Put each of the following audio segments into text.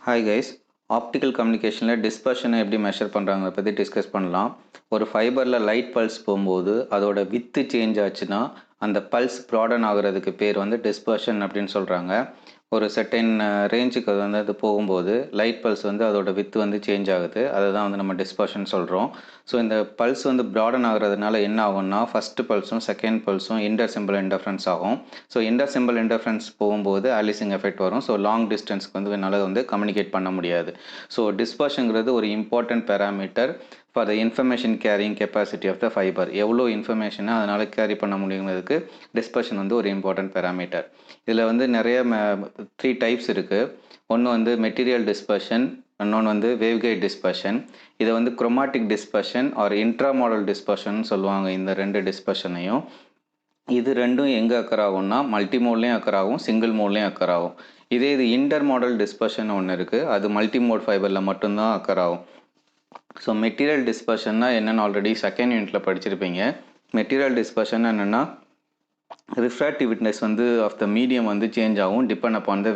Hi guys, optical கம்யூனிகேஷனில் டிஸ்பர்ஷனை எப்படி measure பண்ணுறாங்க பற்றி டிஸ்கஸ் பண்ணலாம். ஒரு ஃபைபரில் லைட் பல்ஸ் போகும்போது அதோட வித்து சேஞ்ச் ஆச்சுன்னா அந்த பல்ஸ் ப்ராடன் ஆகிறதுக்கு பேர் வந்து டிஸ்பர்ஷன் அப்படின்னு சொல்கிறாங்க. ஒரு செர்டைன் ரேஞ்சுக்கு வந்து அது போகும்போது லைட் பல்ஸ் வந்து அதோட வித்து வந்து சேஞ்ச் ஆகுது, அதை தான் வந்து நம்ம டிஸ்பர்ஷன் சொல்கிறோம். ஸோ இந்த பல்ஸ் வந்து ப்ராடன் ஆகிறதுனால என்ன ஆகும்னா ஃபஸ்ட்டு பல்ஸும் செகண்ட் பல்ஸும் இன்டர் சிம்பிள் இன்டர்ஃபரன்ஸ் ஆகும். ஸோ இன்டர் சிம்பிள் இன்டர்ஃபரன்ஸ் போகும்போது ஆலிசிங் எஃபெக்ட் வரும். ஸோ லாங் டிஸ்டன்ஸ்க்கு வந்து என்னால் வந்து கம்யூனிகேட் பண்ண முடியாது. ஸோ டிஸ்பர்ஷனுங்கிறது ஒரு important parameter for the information carrying capacity of the fibre. எவ்வளோ இன்ஃபர்மேஷனை அதனால் கேரி பண்ண முடியுங்கிறதுக்கு டிஸ்பர்ஷன் வந்து ஒரு இம்பார்ட்டன்ட் பேராமீட்டர். இதில் வந்து நிறைய 3 டைப்ஸ் இருக்குது. ஒன்று வந்து மெட்டீரியல் டிஸ்பர்ஷன், இன்னொன்று வந்து வேவ்கைட் டிஸ்பர்ஷன். இதை வந்து குரோமாட்டிக் டிஸ்பர்ஷன் ஆர் இன்ட்ராமாடல் டிஸ்பர்ஷன் சொல்லுவாங்க. இந்த ரெண்டு டிஸ்பர்ஷனையும் இது ரெண்டும் எங்கே அக்கர் ஆகும்னா மல்டி மோட்லேயும் அக்கர் ஆகும், சிங்கிள் மோட்லேயும் அக்கர் ஆகும். இது இன்டர் மாடல் டிஸ்பர்ஷன் ஒன்று இருக்குது, அது மல்டி மோட் ஃபைபரில் மட்டும்தான் அக்கர் ஆகும். ஸோ மெட்டீரியல் டிஸ்பர்ஷன்னா என்னென்னு ஆல்ரெடி செகண்ட் யூனிட்டில் படிச்சிருப்பீங்க. மெட்டீரியல் டிஸ்பர்ஷன் என்னென்னா ரிஃப்ராக்டிவிட்னஸ் வந்து ஆஃப் த மீடியம் வந்து சேஞ்ச் ஆகும் டிபெண்ட் அப்பான் த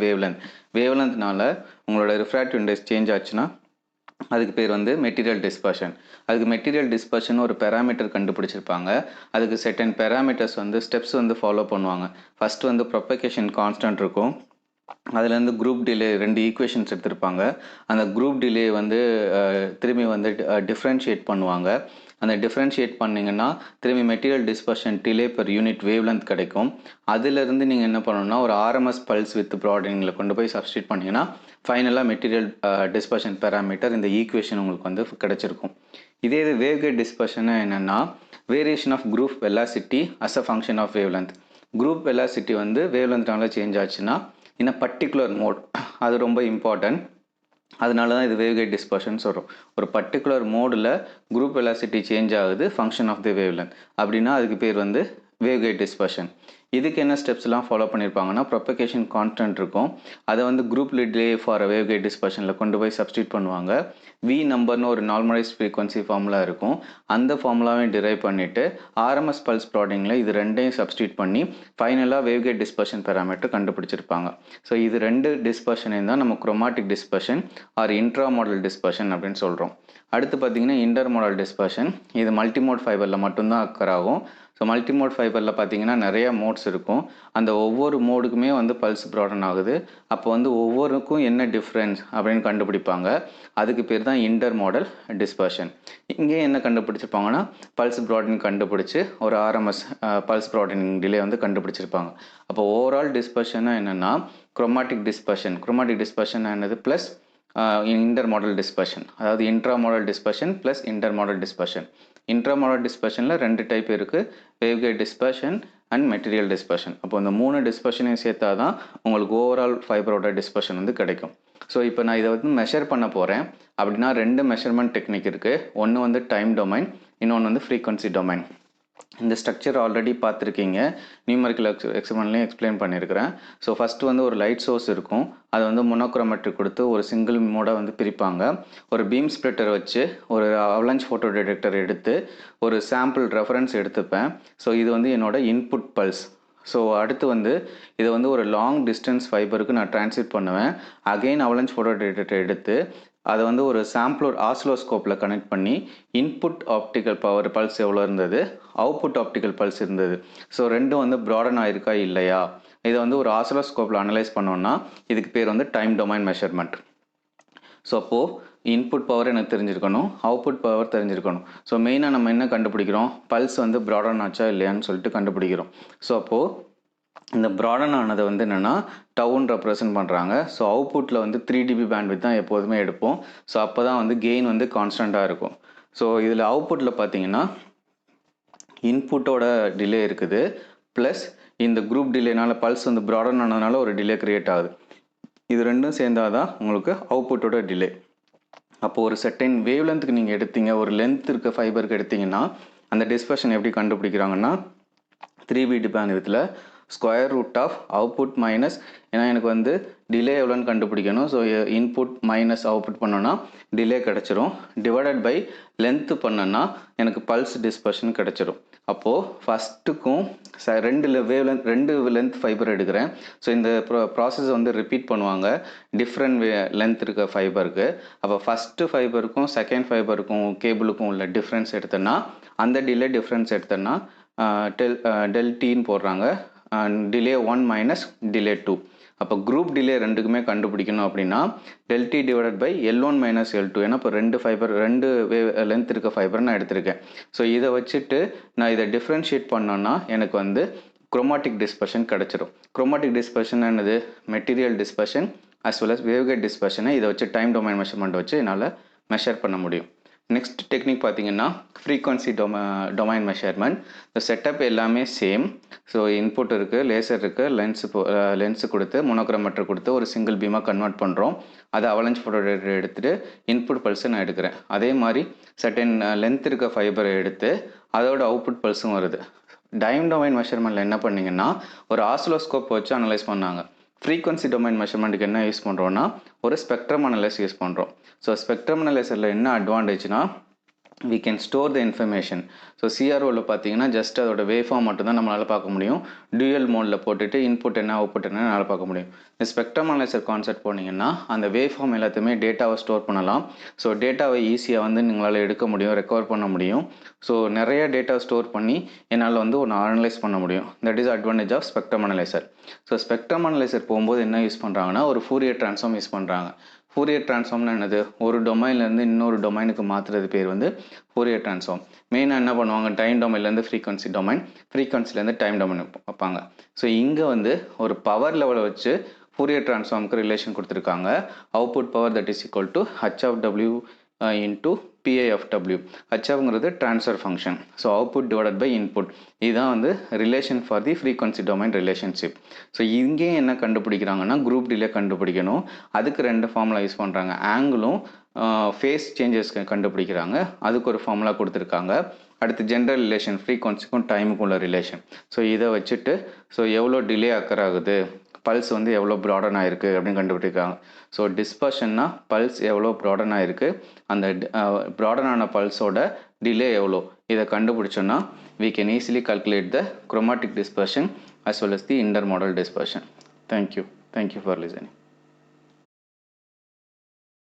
வேவ்லென்த்னால உங்களோட ரிஃப்ராக்டிவிட்னஸ் சேஞ்ச் ஆச்சுன்னா அதுக்கு பேர் வந்து மெட்டீரியல் டிஸ்பர்ஷன். அதுக்கு மெட்டீரியல் டிஸ்பர்ஷன் ஒரு பேராமீட்டர் கண்டுபிடிச்சிருப்பாங்க. அதுக்கு செர்டன் பேராமீட்டர்ஸ் வந்து ஸ்டெப்ஸ் வந்து ஃபாலோ பண்ணுவாங்க. ஃபஸ்ட்டு வந்து ப்ரொபகேஷன் கான்ஸ்டன்ட் இருக்கும், அதுலேருந்து குரூப் டிலே 2 ஈக்குவேஷன்ஸ் எடுத்திருப்பாங்க. அந்த குரூப் டிலே வந்து திரும்பி வந்து டிஃப்ரென்ஷியேட் பண்ணுவாங்க. அந்த டிஃப்ரென்ஷியேட் பண்ணிங்கன்னா திரும்பி material dispersion delay per unit wavelength கிடைக்கும். அதிலிருந்து நீங்கள் என்ன பண்ணணும்னா ஒரு ஆர்எம்எஸ் பல்ஸ் வித் ப்ராடனிங்கில் கொண்டு போய் சப்ஸ்டியூட் பண்ணிங்கன்னா ஃபைனலாக மெட்டீரியல் டிஸ்பர்ஷன் பேராமீட்டர் இந்த ஈக்குவேஷன் உங்களுக்கு வந்து கிடச்சிருக்கும். இதே இது வேவ்கைட் டிஸ்பர்ஷன் என்னென்னா variation of group velocity as a function of wavelength. Group velocity வந்து வேவ்லென்த்னால சேஞ்ச் ஆச்சுன்னா இன் அ பர்டிகுலர் மோட், அது ரொம்ப இம்பார்ட்டன்ட். அதனால தான் இது வேவ்கைட் டிஸ்பர்ஷன் சொல்கிறோம். ஒரு பர்டிகுலர் மோடில் குரூப் வெலாசிட்டி சேஞ்ச் ஆகுது ஃபங்க்ஷன் ஆஃப் தி வேவ்லென்த் அப்படின்னா அதுக்கு பேர் வந்து வேவ்கைட் டிஸ்பர்ஷன். இதுக்கு என்ன ஸ்டெப்ஸ்லாம் ஃபாலோ பண்ணியிருப்பாங்கன்னா ப்ரொபகேஷன் கான்ஸ்டன்ட் இருக்கும், அதை வந்து குரூப் டிலே ஃபார் வேவ்கைட் டிஸ்பர்ஷனில் கொண்டு போய் சப்ஸ்டியூட் பண்ணுவாங்க. வி நம்பர்னு ஒரு நார்மலைஸ்ட் ஃப்ரீக்வன்சி ஃபார்முலா இருக்கும், அந்த ஃபார்முலாவையும் டிரைவ் பண்ணிவிட்டு ஆர்எம்எஸ் பல்ஸ் ப்ளாட்டிங்கில் இது ரெண்டையும் சப்ஸ்டியூட் பண்ணி ஃபைனலாக வேவ்கைட் டிஸ்பர்ஷன் பேராமீட்டர் கண்டுபிடிச்சிருப்பாங்க. ஸோ இது ரெண்டு டிஸ்பர்ஷனையும் தான் நம்ம குரோமாட்டிக் டிஸ்பர்ஷன் ஆர் இன்ட்ராமாடல் டிஸ்பர்ஷன் அப்படின்னு சொல்கிறோம். அடுத்து பார்த்தீங்கன்னா இன்டர்மாடல் டிஸ்பர்ஷன். இது மல்டிமோட் ஃபைபரில் மட்டும்தான் அக்கர் ஆகும். ஸோ மல்டிமோட் ஃபைபரில் பார்த்தீங்கன்னா நிறைய மோட்ஸ் இருக்கும், அந்த ஒவ்வொரு மோடுக்குமே வந்து பல்ஸ் ப்ராடன் ஆகுது. அப்போ வந்து ஒவ்வொருக்கும் என்ன டிஃப்ரென்ஸ் அப்படின்னு கண்டுபிடிப்பாங்க, அதுக்கு பேர் தான் இன்டர்மாடல் டிஸ்பர்ஷன். இங்கே என்ன கண்டுபிடிச்சிருப்பாங்கன்னா பல்ஸ் ப்ராடனிங் கண்டுபிடிச்சி ஒரு ஆர்எம்எஸ் பல்ஸ் ப்ராடனிங் டிலே வந்து கண்டுபிடிச்சிருப்பாங்க. அப்போ ஓவரால் டிஸ்பர்ஷன்னா என்னென்னா குரோமாட்டிக் டிஸ்பர்ஷன் என்னது ப்ளஸ் இன்டர்மாடல் டிஸ்பர்ஷன், அதாவது இன்ட்ராமாடல் டிஸ்பர்ஷன் ப்ளஸ் இன்டர்மாடல் டிஸ்பர்ஷன். இன்ட்ராமாடல் டிஸ்பர்ஷனில் 2 டைப் இருக்குது, waveguide dispersion and material dispersion. அப்போ இந்த 3 டிஸ்பர்ஷனையும் சேர்த்தா தான் உங்களுக்கு ஓவரால் ஃபைபரோட டிஸ்பர்ஷன் வந்து கிடைக்கும். ஸோ இப்போ நான் இதை வந்து மெஷர் பண்ண போகிறேன் அப்படின்னா 2 மெஷர்மெண்ட் டெக்னிக் இருக்குது. ஒன்று வந்து டைம் டொமைன், இன்னொன்று வந்து ஃப்ரீக்வன்சி டொமைன். இந்த ஸ்ட்ரக்சர் ஆல்ரெடி பார்த்துருக்கீங்க, நியூமரிக்கல் எக்ஸ்பெரிமெண்ட்லையும் எக்ஸ்பிளைன் பண்ணியிருக்கிறேன். ஸோ ஃபஸ்ட்டு வந்து ஒரு லைட் சோர்ஸ் இருக்கும், அதை வந்து மோனோக்ரோமேட்ரிக் கொடுத்து ஒரு சிங்கிள் மோடை வந்து பிரிப்பாங்க. ஒரு பீம் ஸ்ப்ளிட்டர் வச்சு ஒரு அவலஞ்ச் ஃபோட்டோ டிடெக்டர் எடுத்து ஒரு சாம்பிள் ரெஃபரன்ஸ் எடுத்துப்பேன். ஸோ இது வந்து என்னோட இன்புட் பல்ஸ். ஸோ அடுத்து வந்து இதை வந்து ஒரு லாங் டிஸ்டன்ஸ் ஃபைபருக்கு நான் ட்ரான்ஸ்மிட் பண்ணுவேன். அகெயின் அவலஞ்ச் ஃபோட்டோ டிடெக்டர் எடுத்து அதை வந்து ஒரு சாம்பிள் ஆசிலோஸ்கோப்பில் கனெக்ட் பண்ணி இன்புட் ஆப்டிக்கல் பவர் பல்ஸ் எவ்வளோ இருந்தது, அவுட்புட் ஆப்டிக்கல் பல்ஸ் இருந்தது. ஸோ ரெண்டும் வந்து ப்ராடன் ஆயிருக்கா இல்லையா, இதை வந்து ஒரு ஆசிலோஸ்கோப்பில் அனலைஸ் பண்ணோன்னா இதுக்கு பேர் வந்து டைம் டொமைன் மெஷர்மெண்ட். ஸோ அப்போது இன்புட் பவர் எனக்கு தெரிஞ்சிருக்கணும், அவுட்புட் பவர் தெரிஞ்சிருக்கணும். ஸோ மெயினாக நம்ம என்ன கண்டுபிடிக்கிறோம், பல்ஸ் வந்து ப்ராடன் ஆச்சா இல்லையான்னு சொல்லிட்டு கண்டுபிடிக்கிறோம். ஸோ அப்போது இந்த ப்ராடன் ஆனதை வந்து என்னென்னா டவுன் ரெப்ரசன்ட் பண்ணுறாங்க. ஸோ அவுட்புட்டில் வந்து 3 dB பேண்ட்வித் தான் எப்போதுமே எடுப்போம். ஸோ அப்போ தான் வந்து கெயின் வந்து கான்ஸ்டண்ட்டாக இருக்கும். ஸோ இதில் அவுட்புட்டில் பார்த்தீங்கன்னா இன்புட்டோட டிலே இருக்குது, ப்ளஸ் இந்த குரூப் டிலேனால பல்ஸ் வந்து ப்ராடன் ஆனதுனால ஒரு டிலே க்ரியேட் ஆகுது. இது ரெண்டும் சேர்ந்தால் தான் உங்களுக்கு அவுட்புட்டோட டிலே. அப்போது ஒரு செர்டைன் வேவ்லென்த்துக்கு நீங்கள் எடுத்தீங்க, ஒரு லென்த் இருக்க ஃபைபருக்கு எடுத்திங்கன்னா அந்த டிஸ்பர்ஷன் எப்படி கண்டுபிடிக்கிறாங்கன்னா 3 dB பேண்ட்வித்தில் square root of output minus, ஏன்னா எனக்கு வந்து டிலே எவ்வளோன்னு கண்டுபிடிக்கணும். ஸோ இன்புட் மைனஸ் அவுட்புட் பண்ணோன்னா டிலே கிடச்சிரும். டிவைடட் பை லென்த்து பண்ணோன்னா எனக்கு பல்ஸ் டிஸ்பர்ஷன் கிடச்சிரும். அப்போது ஃபஸ்ட்டுக்கும் ரெண்டு லென்த் ஃபைபர் எடுக்கிறேன். ஸோ இந்த ப்ராசஸ் வந்து ரிப்பீட் பண்ணுவாங்க டிஃப்ரெண்ட் லென்த் இருக்க ஃபைபருக்கு. அப்போ ஃபஸ்ட்டு ஃபைபருக்கும் செகண்ட் ஃபைபருக்கும் கேபிளுக்கும் உள்ள டிஃப்ரென்ஸ் எடுத்தோன்னா, அந்த டிலே டிஃப்ரென்ஸ் எடுத்தோன்னா டெல் டீன்னு போடுறாங்க. Delay 1 minus delay 2. அப்போ குரூப் டிலே ரெண்டுக்குமே கண்டுபிடிக்கணும் அப்படின்னா del T divided by L1 minus L2. ஏன்னா இப்போ ரெண்டு லென்த் இருக்க ஃபைபர் நான் எடுத்திருக்கேன். ஸோ இதை வச்சுட்டு நான் இதை டிஃப்ரென்ஷியேட் பண்ணோன்னா எனக்கு வந்து குரோமாட்டிக் டிஸ்பர்ஷன் கிடச்சிடும். குரோமாட்டிக் டிஸ்பர்ஷன் என்னது? Material dispersion as well as waveguide டிஸ்பர்ஷனை இதை வச்சு டைம் டொமைன் மெஷர்மெண்ட் வச்சு என்னால் மெஷர் பண்ண முடியும். நெக்ஸ்ட் டெக்னிக் பார்த்தீங்கன்னா frequency domain measurement. So setup எல்லாமே சேம். ஸோ இன்புட் இருக்குது, லேசர் இருக்குது, லென்ஸு கொடுத்து மோனோக்ரோமீட்டர் கொடுத்து ஒரு சிங்கிள் பீமாக கன்வெர்ட் பண்ணுறோம். அதை அவலஞ்ச் ஃபோட்டோ எடுத்துகிட்டு இன்புட் பல்ஸை நான் எடுக்கிறேன். அதே மாதிரி சர்டன் லென்த் இருக்க ஃபைபரை எடுத்து அதோட அவுட்புட் பல்ஸும் வருது. டைம் டொமைன் மெஷர்மெண்ட்டில் என்ன பண்ணிங்கன்னா ஒரு ஆசிலோஸ்கோப் வச்சு அனலைஸ் பண்ணாங்க. ஃப்ரீக்வன்சி டொமைன் மெஷர்மெண்ட்டுக்கு என்ன யூஸ் பண்ணுறோன்னா ஒரு ஸ்பெக்ட்ரம் அனலைஸ் யூஸ் பண்ணுறோம். ஸோ ஸ்பெக்ட்ரம் அனலைசரில் என்ன அட்வான்டேஜ்னா we can store the information. So சிஆர்ஓவில் பார்த்தீங்கன்னா ஜஸ்ட் அதோட வேவ் ஃபார்ம் மட்டும்தான் நம்மளால் பார்க்க முடியும். டியூயல் மோடில் போட்டுட்டு இன்புட் என்ன அவுட்புட் என்ன என்னால் பார்க்க முடியும். இந்த ஸ்பெக்ட்ரம் அனலைசர் கான்செப்ட் போனீங்கன்னா அந்த வேவ் ஃபார்ம் எல்லாத்தையுமே டேட்டாவை ஸ்டோர் பண்ணலாம். ஸோ டேட்டாவை ஈஸியாக வந்து நீங்களால் எடுக்க முடியும், ரெக்கவர் பண்ண முடியும். ஸோ நிறைய டேட்டா ஸ்டோர் பண்ணி என்னால் வந்து ஒன்று அனலைஸ் பண்ண முடியும். That is advantage of spectrum analyser. So spectrum analyser போகும்போது என்ன யூஸ் பண்ணுறாங்கன்னா ஒரு ஃபூரியர் ட்ரான்ஸ்ஃபார்ம் யூஸ் பண்ணுறாங்க. ஃபூரியர் ட்ரான்ஸ்ஃபார்ம்னா என்னது? ஒரு டொமைன்லேருந்து இன்னொரு டொமைனுக்கு மாற்றுறது பேர் வந்து ஃபூரியர் ட்ரான்ஸ்ஃபார்ம். மெயினாக என்ன பண்ணுவாங்க? டைம் டொமைன்லேருந்து ஃப்ரீக்வன்சி டொமைன், ஃப்ரீக்வன்சிலேருந்து டைம் டொமைன் வைப்பாங்க. ஸோ இங்கே வந்து ஒரு பவர் லெவலை வச்சு ஃபூரியர் ட்ரான்ஸ்ஃபார்முக்கு ரிலேஷன் கொடுத்துருக்காங்க. Output power that is equal to H of W into PIFW. ஹச்ங்கிறது transfer function. So output divided by input. இதுதான் வந்து relation for the frequency domain relationship. So இங்கேயும் என்ன கண்டுபிடிக்கிறாங்கன்னா குரூப் டிலே கண்டுபிடிக்கணும். அதுக்கு ரெண்டு ஃபார்முலா யூஸ் பண்ணுறாங்க. ஆங்கிளும் ஃபேஸ் சேஞ்சஸ் கண்டுபிடிக்கிறாங்க. அதுக்கு ஒரு ஃபார்முலா கொடுத்துருக்காங்க. அடுத்து ஜென்ரல் ரிலேஷன், ஃப்ரீக்வன்சிக்கும் டைமுக்கும் உள்ள ரிலேஷன். ஸோ இதை வச்சுட்டு ஸோ எவ்வளோ டிலே அக்கர் ஆகுது, பல்ஸ் வந்து எவ்வளோ ப்ராடன் ஆகிருக்கு அப்படின்னு கண்டுபிடிக்கிறாங்க. ஸோ டிஸ்பர்ஷன்னா பல்ஸ் எவ்வளோ ப்ராடன் ஆகிருக்கு, அந்த ப்ராடனான பல்ஸோட டிலே எவ்வளோ, இதை கண்டுபிடிச்சோன்னா we can easily calculate the chromatic dispersion as well as the intermodal dispersion. Thank you for listening.